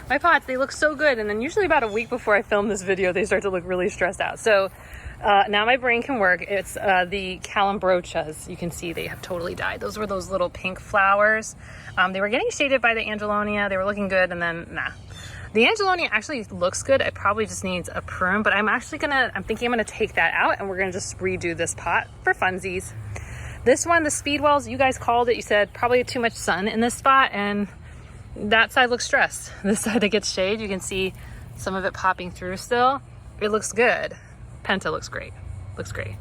Speaker 1: my pots, they look so good. And then usually about a week before I film this video, they start to look really stressed out. So now my brain can work. It's the calambrochas. You can see they have totally died. Those were those little pink flowers. They were getting shaded by the angelonia. They were looking good, and then nah. The angelonia actually looks good. It probably just needs a prune, but I'm thinking I'm gonna take that out, and we're gonna just redo this pot for funsies. This one, the speedwells, you guys called it. You said probably too much sun in this spot, and that side looks stressed. This side that gets shade, you can see some of it popping through still. It looks good. Penta looks great. Looks great.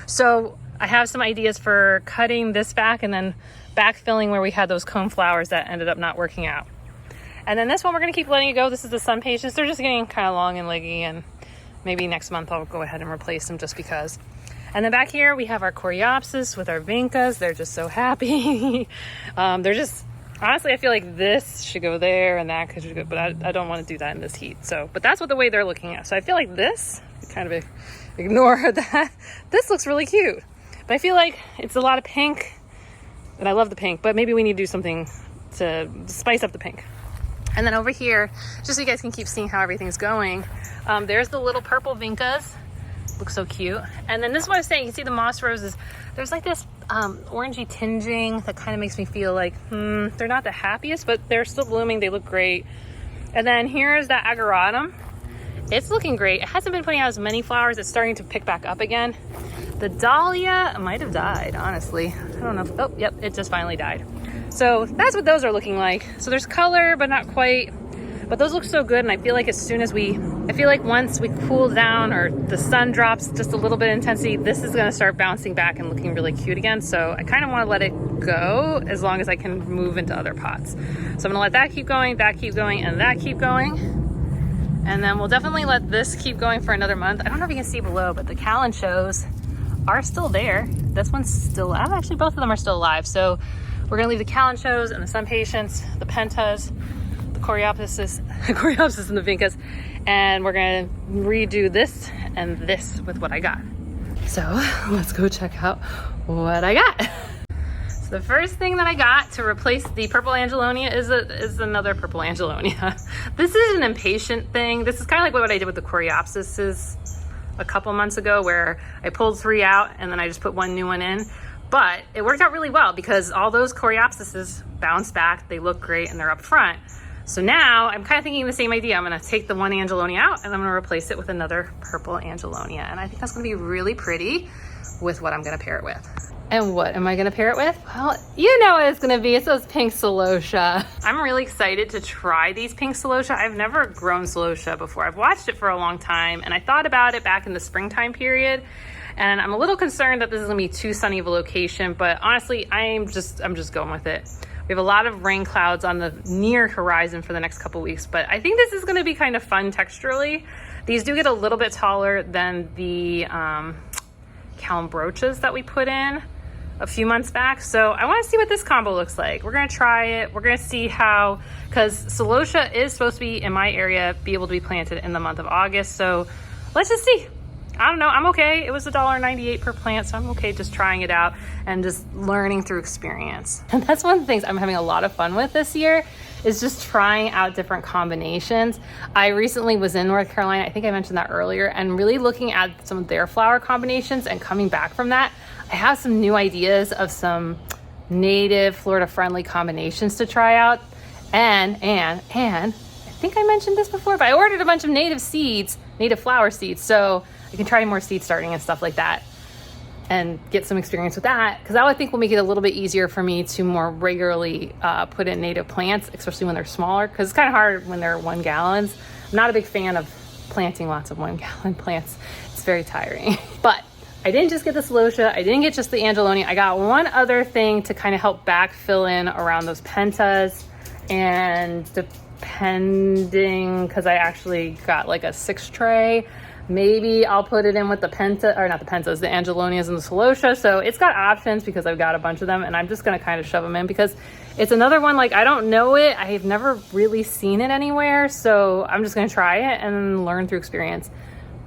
Speaker 1: So I have some ideas for cutting this back and then backfilling where we had those cone flowers that ended up not working out. And then this one, we're gonna keep letting it go. This is the sun patience. They're just getting kind of long and leggy, and maybe next month I'll go ahead and replace them just because. And then back here, we have our coreopsis with our vincas. They're just so happy. They're just, honestly, I feel like this should go there and that should go, but I don't want to do that in this heat. So, but that's what the way they're looking at. So I feel like this, kind of ignore that. This looks really cute, but I feel like it's a lot of pink, and I love the pink, but maybe we need to do something to spice up the pink. And then over here, just so you guys can keep seeing how everything's going, there's the little purple vincas. Looks so cute. And then this is what I was saying, you see the moss roses, there's like this orangey tinging that kind of makes me feel like they're not the happiest, but they're still blooming. They look great. And then here's that ageratum. It's looking great. It hasn't been putting out as many flowers. It's starting to pick back up again. The dahlia might have died, honestly. I don't know if, oh, yep, it just finally died. So that's what those are looking like. So there's color, but not quite. But those look so good, and I feel like as soon as I feel like once we cool down or the sun drops just a little bit of intensity, this is gonna start bouncing back and looking really cute again. So I kind of wanna let it go as long as I can move into other pots. So I'm gonna let that keep going, and that keep going. And then we'll definitely let this keep going for another month. I don't know if you can see below, but the calanchos are still there. This one's still alive. Actually, both of them are still alive. So we're gonna leave the calanchos and the sun patience, the pentas, the coreopsis and the vincas, and we're gonna redo this and this with what I got. So let's go check out what I got. So the first thing that I got to replace the purple angelonia is another purple angelonia. This is an impatient thing. This is kind of like what I did with the coreopsis a couple months ago, where I pulled 3 out and then I just put 1 new one in. But it worked out really well because all those coreopsises bounced back, they look great, and they're up front. So now I'm kind of thinking the same idea. I'm gonna take the one angelonia out and I'm gonna replace it with another purple angelonia. And I think that's gonna be really pretty with what I'm gonna pair it with. And what am I gonna pair it with? Well, you know what it's gonna be. It's those pink celosia. I'm really excited to try these pink celosia. I've never grown celosia before. I've watched it for a long time and I thought about it back in the springtime period. And I'm a little concerned that this is gonna be too sunny of a location, but honestly, I'm just going with it. We have a lot of rain clouds on the near horizon for the next couple weeks, but I think this is gonna be kind of fun texturally. These do get a little bit taller than the Caladiums that we put in a few months back. So I wanna see what this combo looks like. We're gonna try it. We're gonna see how, because celosia is supposed to be in my area, be able to be planted in the month of August. So let's just see. I don't know, I'm okay. It was $1.98 per plant, so I'm okay just trying it out and just learning through experience. And that's one of the things I'm having a lot of fun with this year, is just trying out different combinations. I recently was in North Carolina, I think I mentioned that earlier, and really looking at some of their flower combinations and coming back from that, I have some new ideas of some native Florida friendly combinations to try out. And I think I mentioned this before, but I ordered a bunch of native seeds, native flower seeds. So I can try more seed starting and stuff like that and get some experience with that, because that I think will make it a little bit easier for me to more regularly put in native plants, especially when they're smaller, because it's kind of hard when they're 1 gallons. I'm not a big fan of planting lots of 1 gallon plants. It's very tiring. But I didn't just get the celosia, I didn't get just the angelonia. I got one other thing to kind of help backfill in around those pentas, and depending, because I actually got like a 6 tray, maybe I'll put it in with the penta, or not the pentas, the angelonias and the celosia. So it's got options because I've got a bunch of them, and I'm just gonna kind of shove them in because it's another one, like I don't know it. I have never really seen it anywhere. So I'm just gonna try it and learn through experience.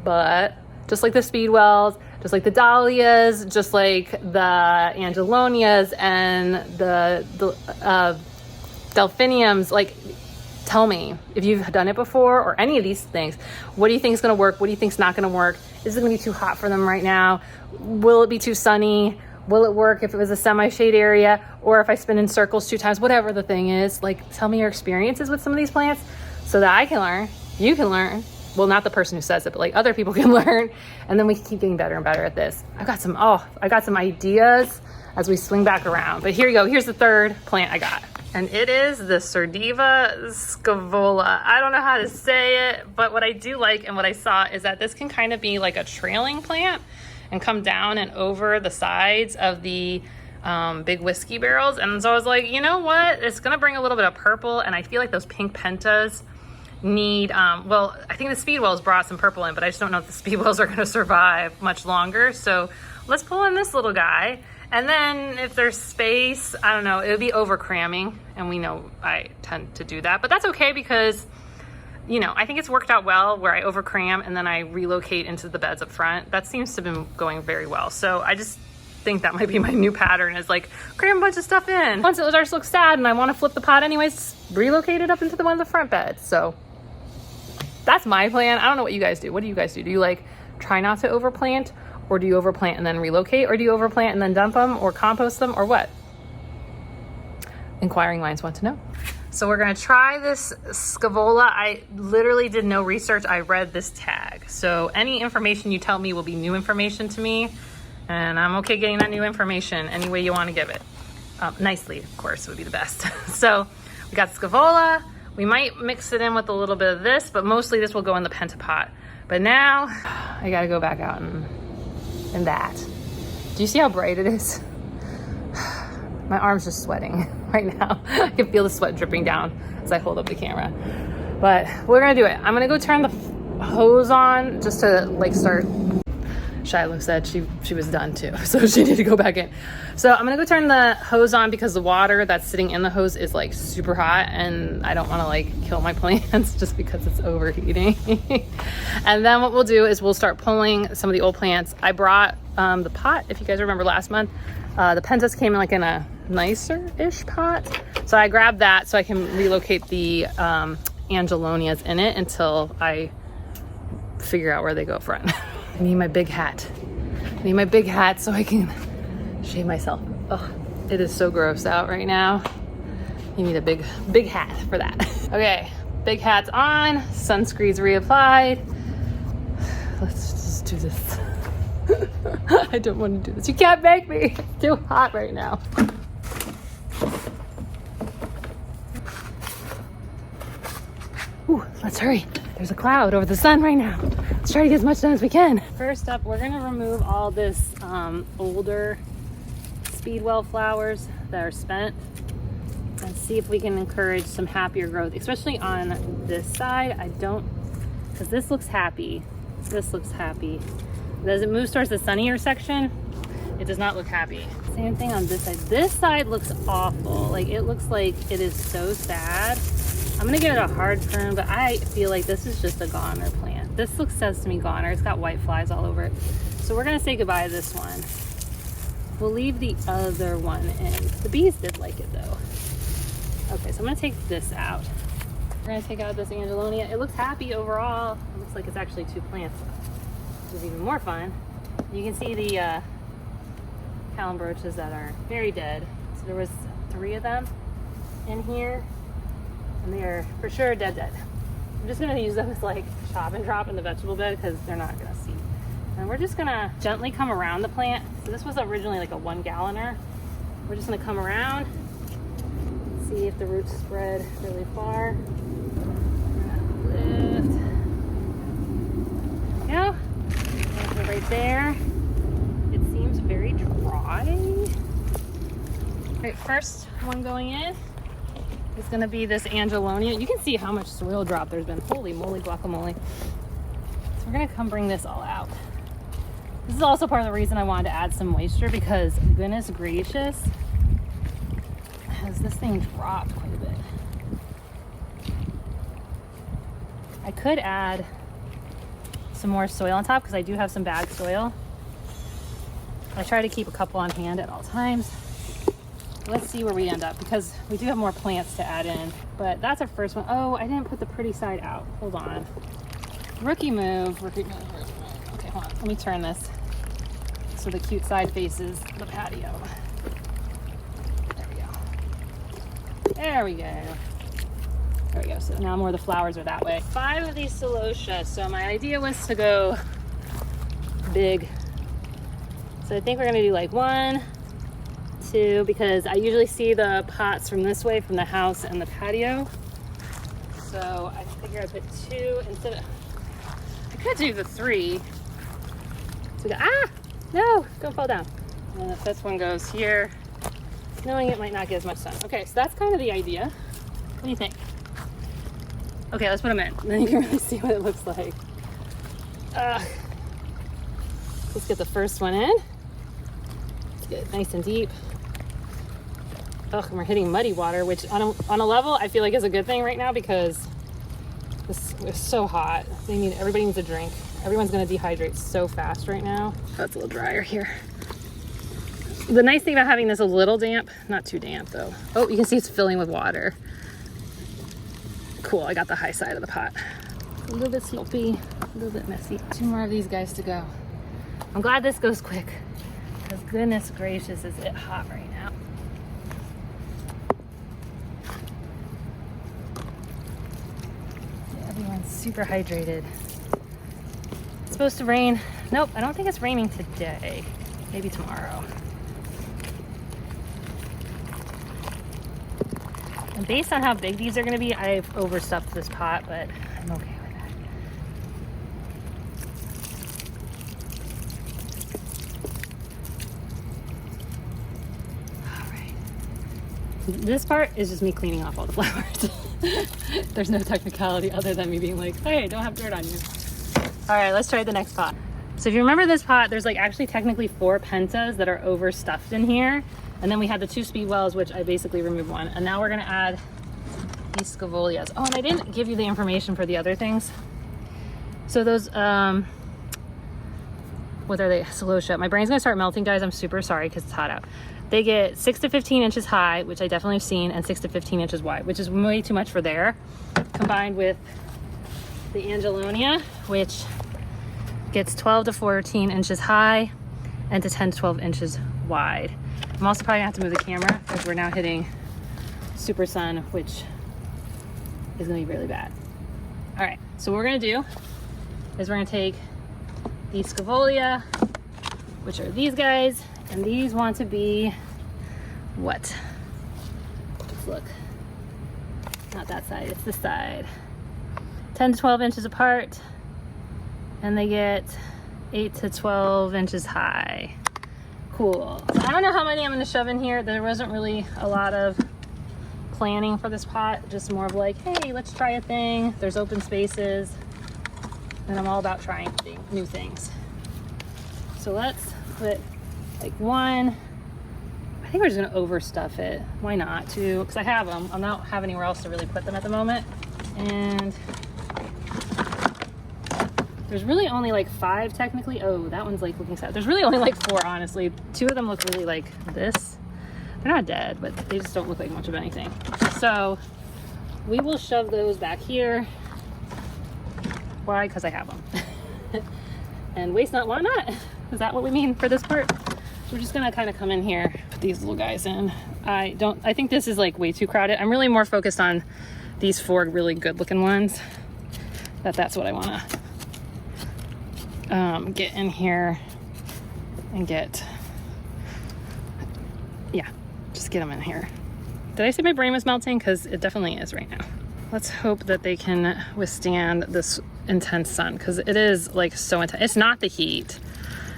Speaker 1: But just like the speedwells, just like the dahlias, just like the angelonias and the delphiniums, like, tell me if you've done it before or any of these things. What do you think is gonna work? What do you think is not gonna work? Is it gonna be too hot for them right now? Will it be too sunny? Will it work if it was a semi-shade area, or if I spin in circles 2 times? Whatever the thing is, like, tell me your experiences with some of these plants so that I can learn, you can learn. Well, not the person who says it, but like other people can learn, and then we can keep getting better and better at this. I got some ideas as we swing back around. But here you go, here's the 3rd plant I got. And it is the Sardiva scaevola. I don't know how to say it, but what I do like and what I saw is that this can kind of be like a trailing plant and come down and over the sides of the big whiskey barrels. And so I was like, you know what? It's gonna bring a little bit of purple, and I feel like those pink pentas need, well, I think the speedwells brought some purple in, but I just don't know if the speedwells are gonna survive much longer. So let's pull in this little guy. And then if there's space, I don't know, it would be over cramming. And we know I tend to do that, but that's okay because, you know, I think it's worked out well where I over cram and then I relocate into the beds up front. That seems to have been going very well. So I just think that might be my new pattern, is like cram a bunch of stuff in. Once it starts to look sad and I want to flip the pot anyways, relocate it up into the one of the front beds. So that's my plan. I don't know what you guys do. What do you guys do? Do you like try not to overplant? Or do you overplant and then relocate? Or do you overplant and then dump them or compost them, or what? Inquiring minds want to know. So we're gonna try this scaevola. I literally did no research. I read this tag. So any information you tell me will be new information to me, and I'm okay getting that new information any way you wanna give it. Nicely, of course, would be the best. So we got scaevola. We might mix it in with a little bit of this, but mostly this will go in the pentapot. But now I gotta go back out and that. Do you see how bright it is? My arm's just sweating right now. I can feel the sweat dripping down as I hold up the camera. But we're gonna do it. I'm gonna go turn the hose on just to like start. Shiloh said she was done too, so she needed to go back in. So I'm gonna go turn the hose on because the water that's sitting in the hose is like super hot, and I don't want to like kill my plants just because it's overheating. And then what we'll do is we'll start pulling some of the old plants. I brought the pot, if you guys remember last month. The Pentas came in like in a nicer-ish pot, so I grabbed that so I can relocate the angelonias in it until I figure out where they go front. I need my big hat. I need my big hat so I can shave myself. Oh, it is so gross out right now. You need a big hat for that. Okay, big hat's on, sunscreen's reapplied. Let's just do this. I don't want to do this. You can't make me. It's too hot right now. Ooh, let's hurry. There's a cloud over the sun right now. Let's try to get as much done as we can. First up, we're gonna remove all this older speedwell flowers that are spent and see if we can encourage some happier growth, especially on this side. I don't, because this looks happy. This looks happy. But as it moves towards the sunnier section, it does not look happy. Same thing on this side. This side looks awful. Like, it looks like it is so sad. I'm gonna give it a hard prune, but I feel like this is just a goner plant. This says to me goner. It's got white flies all over it. So we're gonna say goodbye to this one. We'll leave the other one in. The bees did like it though. Okay, so I'm gonna take this out. We're gonna take out this angelonia. It looks happy overall. It looks like it's actually 2 plants, which is even more fun. You can see the calambrochas that are very dead. So there was 3 of them in here, and they are for sure dead. I'm just gonna use them as like chop and drop in the vegetable bed because they're not gonna seed. And we're just gonna gently come around the plant. So this was originally like a 1 galloner. We're just gonna come around, see if the roots spread really far. Lift. Yeah, right there. It seems very dry. All right, first one going in is gonna be this angelonia. You can see how much soil drop there's been. Holy moly guacamole. So we're gonna come bring this all out. This is also part of the reason I wanted to add some moisture, because goodness gracious, has this thing dropped quite a bit. I could add some more soil on top because I do have some bag soil. I try to keep a couple on hand at all times. Let's see where we end up, because we do have more plants to add in, but that's our first one. Oh, I didn't put the pretty side out. Hold on. Rookie move, rookie move, rookie move. Okay, hold on. Let me turn this so the cute side faces the patio. There we go. There we go. There we go. So now more of the flowers are that way. 5 of these celosia. So my idea was to go big. So I think we're gonna do like 1, 2, because I usually see the pots from this way, from the house and the patio. So I figure I put 2 instead of, I could do the 3. So no, don't fall down. And the 5th one goes here, knowing it might not get as much sun. Okay, so that's kind of the idea. What do you think? Okay, let's put them in. Then you can really see what it looks like. Let's get the first one in. Let's get it nice and deep. Oh, and we're hitting muddy water, which on a level I feel like is a good thing right now, because this is so hot. Everybody needs a drink. Everyone's gonna dehydrate so fast right now. Oh, it's a little drier here. The nice thing about having this a little damp, not too damp though. Oh, you can see it's filling with water. Cool, I got the high side of the pot. A little bit sloppy, a little bit messy. 2 more of these guys to go. I'm glad this goes quick, because goodness gracious, is it hot right now. Yeah, everyone's super hydrated. It's supposed to rain. Nope, I don't think it's raining today. Maybe tomorrow. And based on how big these are gonna be, I've overstuffed this pot, but I'm okay with that. All right. This part is just me cleaning off all the flowers. There's no technicality other than me being like, hey, don't have dirt on you. All right, let's try the next pot. So if you remember this pot, there's like actually technically 4 pentas that are overstuffed in here. And then we had the 2 speedwells, which I basically removed 1. And now we're gonna add these scavolias. Oh, and I didn't give you the information for the other things. So those, what are they? Celosia. My brain's gonna start melting, guys. I'm super sorry because it's hot out. They get 6 to 15 inches high, which I definitely have seen, and 6 to 15 inches wide, which is way too much for there, combined with the angelonia, which gets 12 to 14 inches high and to 10 to 12 inches wide. I'm also probably gonna have to move the camera because we're now hitting super sun, which is gonna be really bad. All right, so what we're gonna do is we're gonna take the scaevola, which are these guys, and these want to be what? Let's look. Not that side, it's this side. 10 to 12 inches apart, and they get 8 to 12 inches high. Cool. So I don't know how many I'm gonna shove in here. There wasn't really a lot of planning for this pot, just more of like, hey, let's try a thing. There's open spaces, and I'm all about trying new things. So let's put like one. I think we're just gonna overstuff it. Why not? Two, because I have them. I don't have anywhere else to really put them at the moment. And there's really only like 5 technically. Oh, that one's like looking sad. There's really only like 4, honestly. 2 of them look really like this. They're not dead, but they just don't look like much of anything. So we will shove those back here. Why? Because I have them. And waste not, why not? Is that what we mean for this part? So we're just gonna kind of come in here, put these little guys in. I think this is like way too crowded. I'm really more focused on these 4 really good looking ones. That's what I wanna get in here and get, yeah, just get them in here. Did I say my brain was melting? Because it definitely is right now. Let's hope that they can withstand this intense sun, because it is like so intense. It's not the heat.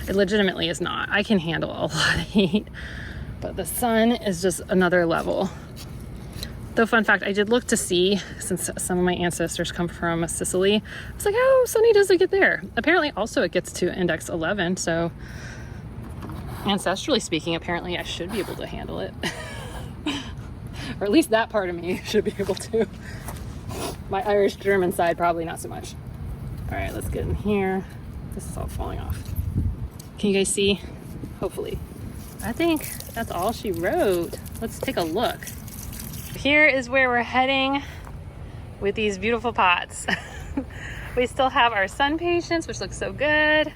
Speaker 1: It legitimately is not. I can handle a lot of heat, but the sun is just another level. Though, fun fact, I did look to see, since some of my ancestors come from Sicily, I was like, how sunny does it get there? Apparently also it gets to index 11, so ancestrally speaking, apparently I should be able to handle it. Or at least that part of me should be able to. My Irish German side, probably not so much. All right, let's get in here. This is all falling off. Can you guys see? Hopefully. I think that's all she wrote. Let's take a look. Here is where we're heading with these beautiful pots. We still have our sun patience, which looks so good.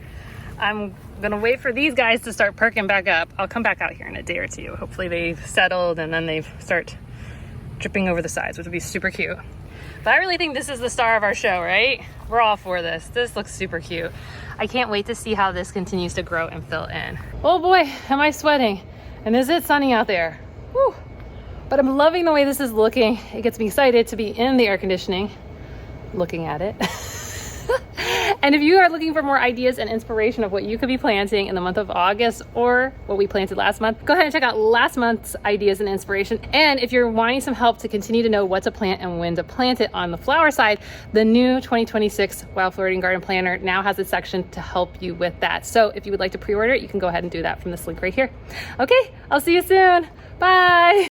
Speaker 1: I'm gonna wait for these guys to start perking back up. I'll come back out here in a day or two. Hopefully they've settled and then they start dripping over the sides, which would be super cute. But I really think this is the star of our show, right? We're all for this. This looks super cute. I can't wait to see how this continues to grow and fill in. Oh boy, am I sweating. And is it sunny out there? Whew. But I'm loving the way this is looking. It gets me excited to be in the air conditioning, looking at it. And if you are looking for more ideas and inspiration of what you could be planting in the month of August or what we planted last month, go ahead and check out last month's ideas and inspiration. And if you're wanting some help to continue to know what to plant and when to plant it on the flower side, the new 2026 Wild Floridian Garden Planner now has a section to help you with that. So if you would like to pre-order it, you can go ahead and do that from this link right here. Okay, I'll see you soon. Bye.